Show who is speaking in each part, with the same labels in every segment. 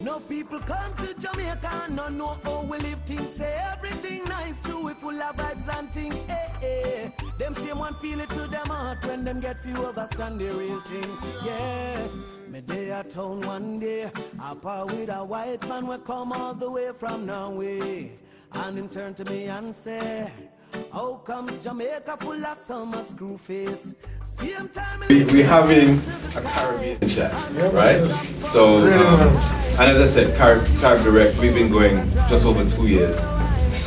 Speaker 1: No people come to Jamaica and not know how we live things. Say everything nice, true, we full of vibes and thing. Them same one feel it to them heart when them get few understand the real thing. Yeah, me day at town one day, I par with a white man we come all the way from Norway. And him turn to me and say, how comes Jamaica full of so much screw face? Same time
Speaker 2: we're having a Caribbean chat, right? So, and as I said, CaribDirect, we've been going just over 2 years.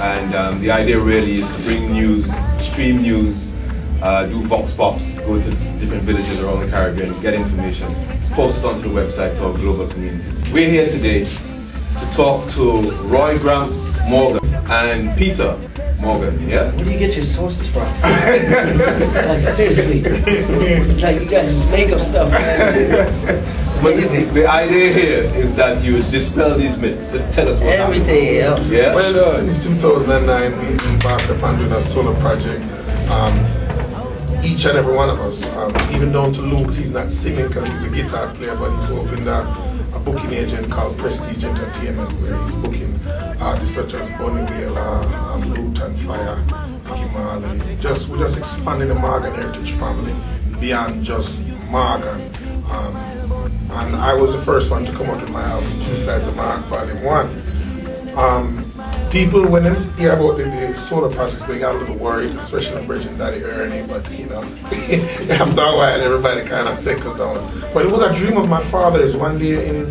Speaker 2: And the idea really is to bring news, stream news, do vox pops, go to different villages around the Caribbean, get information, post it onto the website to our global community. We're here today to talk to Roy Gramps Morgan and Peetah Morgan, yeah?
Speaker 3: Where do you get your sources from? Like, seriously. It's like you guys just make up stuff, man. It's amazing.
Speaker 2: The idea here is that you dispel these myths. Just tell us what's
Speaker 3: everything,
Speaker 2: happening. Yeah?
Speaker 4: Well, sure. Since 2009, we embarked upon doing a solo project. Each and every one of us, even down to Luke, he's not singing because he's a guitar player, but he's opened a booking agent called Prestige Entertainment, where he's booking artists such as Bonnie Wailer, Loot and Fire, Marley. We're just expanding the Morgan heritage family beyond just Morgan. And I was the first one to come out with my album, Two Sides of Mark, Volume 1. People, when they hear about the solo projects, they got a little worried, especially in Bridget Daddy Ernie, but you know, after a while everybody kind of settled down. But it was a dream of my father's. One day in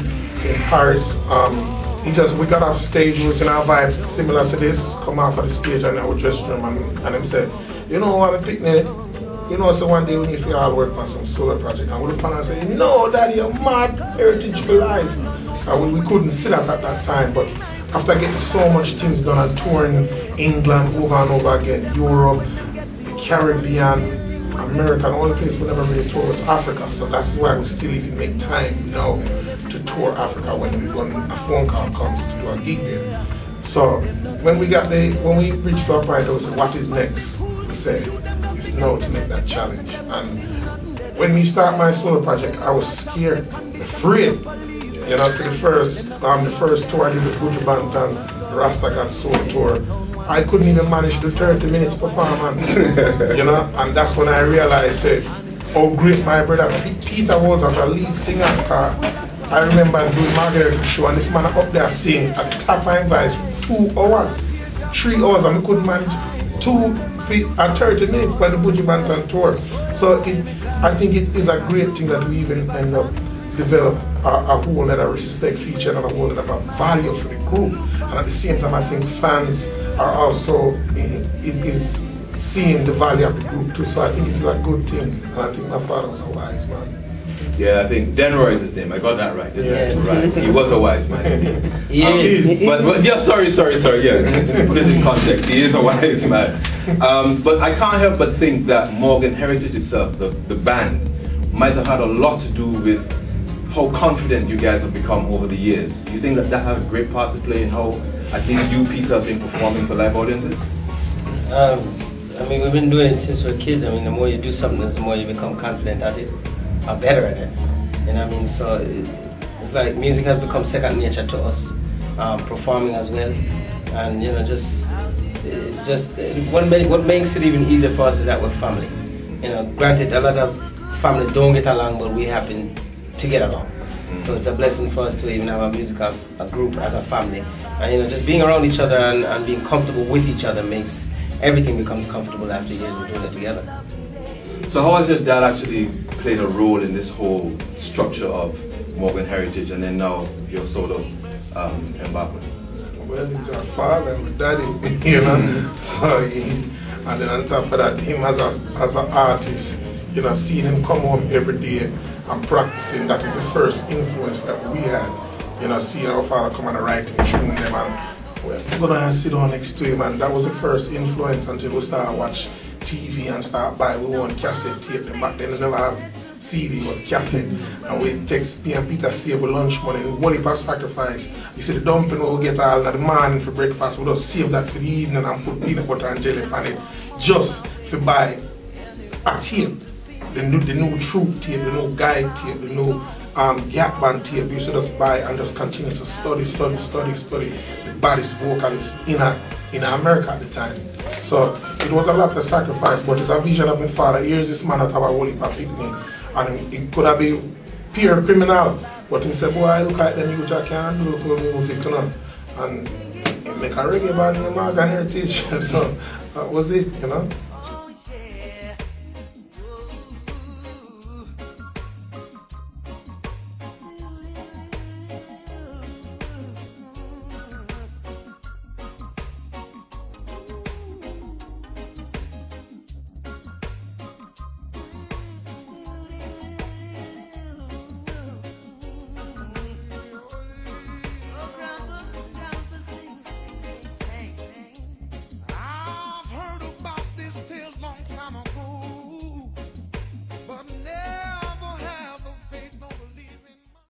Speaker 4: Paris, we got off stage, we was in our vibe similar to this, come off of the stage and I would dress room and him said, you know, I'm a picnic. You know, so one day when you all work on some solo project, and we look and say, no, Daddy, you're mad, heritage for life. And we couldn't see that at that time, but after getting so much things done and touring England over and over again, Europe, the Caribbean, America, the only place we never really toured was Africa. So that's why we still even make time now to tour Africa when a phone call comes to do a gig there. So when we reached our point, we said, what is next? We said, it's now to make that challenge. And when we start my solo project, I was scared, afraid. You know, for the first tour I did with Buju Banton, the Rasta God Soul tour, I couldn't even manage the 30 minutes performance. You know, and that's when I realized how great my brother Peetah was as a lead singer. I remember doing Margaret show and this man up there sing at the top of his voice 2 hours, 3 hours, and we couldn't manage 30 minutes by the Buju Banton tour. So I think it is a great thing that we even end up develop a whole lot of respect for each other and a whole lot of value for the group. And at the same time, I think fans are also is seeing the value of the group too. So I think it's a good thing. And I think my father was a wise man.
Speaker 2: Yeah, I think Denroy is his name. I got that right, didn't
Speaker 3: yes.
Speaker 2: I? Right. He was a wise man.
Speaker 3: Yes.
Speaker 2: But yeah, sorry. Yeah, put it in context. He is a wise man. But I can't help but think that Morgan Heritage itself, the band, might have had a lot to do with how confident you guys have become over the years. Do you think that had a great part to play in how at least you, Peetah, have been performing for live audiences?
Speaker 3: I mean, we've been doing it since we're kids. I mean, the more you do something, the more you become confident at it, or better at it. You know what I mean? So it's like music has become second nature to us, performing as well. And you know, what makes it even easier for us is that we're family. You know, granted, a lot of families don't get along, but we happen to get along. So it's a blessing for us to even have a group as a family. And you know, just being around each other and being comfortable with each other makes everything becomes comfortable after years of doing it together.
Speaker 2: So how has your dad actually played a role in this whole structure of Morgan Heritage and then now your solo embarkment?
Speaker 4: Well, he's our father and daddy, you know. So and then on top of that, him as an artist, you know, seeing him come home every day and practicing, that is the first influence that we had. You know, seeing our father come and write and tune them and we're gonna sit down next to him, and that was the first influence until we start watch TV and start buy we own cassette tape. Then back then we never have CD, it was cassette. And we text me and Peetah save with lunch money, we whole heap of sacrifice. You see the dumpling we get all in the morning for breakfast, we just save that for the evening and put peanut butter and jelly on it just to buy a tape. The new Truth tape, the new Guide tape, the new Gap band tape. You should just buy and just continue to study the baddest vocalists in America at the time. So it was a lot of sacrifice, but it's a vision of my father. Here's this man that have a whole heap of picnic, and it could have been pure criminal. But he said, boy, look at them youth I can do for music, you know, and make a reggae band in Morgan Heritage. So that was it, you know.